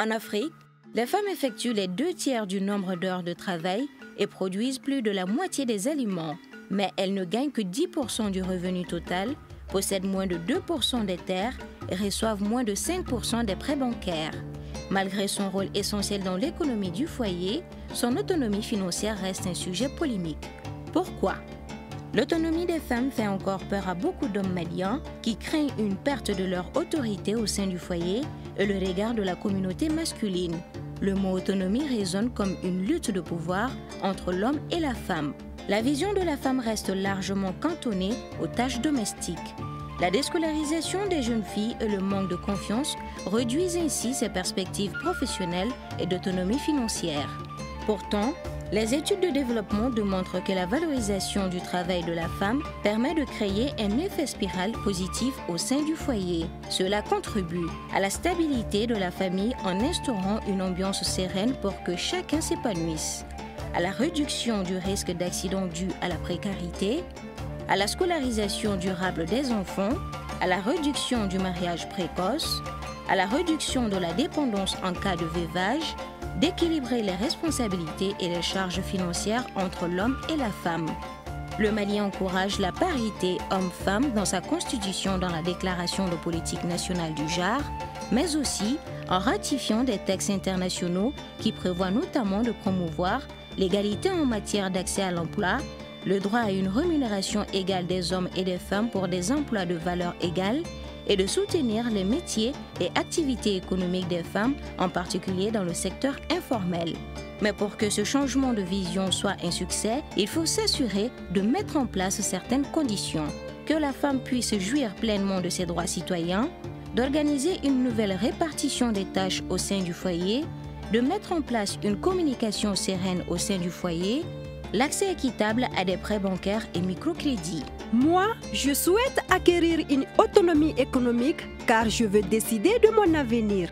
En Afrique, les femmes effectuent les 2/3 du nombre d'heures de travail et produisent plus de la moitié des aliments. Mais elles ne gagnent que 10% du revenu total, possèdent moins de 2% des terres et reçoivent moins de 5% des prêts bancaires. Malgré son rôle essentiel dans l'économie du foyer, son autonomie financière reste un sujet polémique. Pourquoi ? L'autonomie des femmes fait encore peur à beaucoup d'hommes maliens qui craignent une perte de leur autorité au sein du foyer et le regard de la communauté masculine. Le mot autonomie résonne comme une lutte de pouvoir entre l'homme et la femme. La vision de la femme reste largement cantonnée aux tâches domestiques. La déscolarisation des jeunes filles et le manque de confiance réduisent ainsi ses perspectives professionnelles et d'autonomie financière. Pourtant, les études de développement démontrent que la valorisation du travail de la femme permet de créer un effet spirale positif au sein du foyer. Cela contribue à la stabilité de la famille en instaurant une ambiance sereine pour que chacun s'épanouisse, à la réduction du risque d'accident dû à la précarité, à la scolarisation durable des enfants, à la réduction du mariage précoce, à la réduction de la dépendance en cas de veuvage, d'équilibrer les responsabilités et les charges financières entre l'homme et la femme. Le Mali encourage la parité homme-femme dans sa constitution dans la déclaration de politique nationale du genre, mais aussi en ratifiant des textes internationaux qui prévoient notamment de promouvoir l'égalité en matière d'accès à l'emploi, le droit à une rémunération égale des hommes et des femmes pour des emplois de valeur égale et de soutenir les métiers et activités économiques des femmes, en particulier dans le secteur informel. Mais pour que ce changement de vision soit un succès, il faut s'assurer de mettre en place certaines conditions. Que la femme puisse jouir pleinement de ses droits citoyens, d'organiser une nouvelle répartition des tâches au sein du foyer, de mettre en place une communication sereine au sein du foyer, l'accès équitable à des prêts bancaires et microcrédits. Moi, je souhaite acquérir une autonomie économique car je veux décider de mon avenir.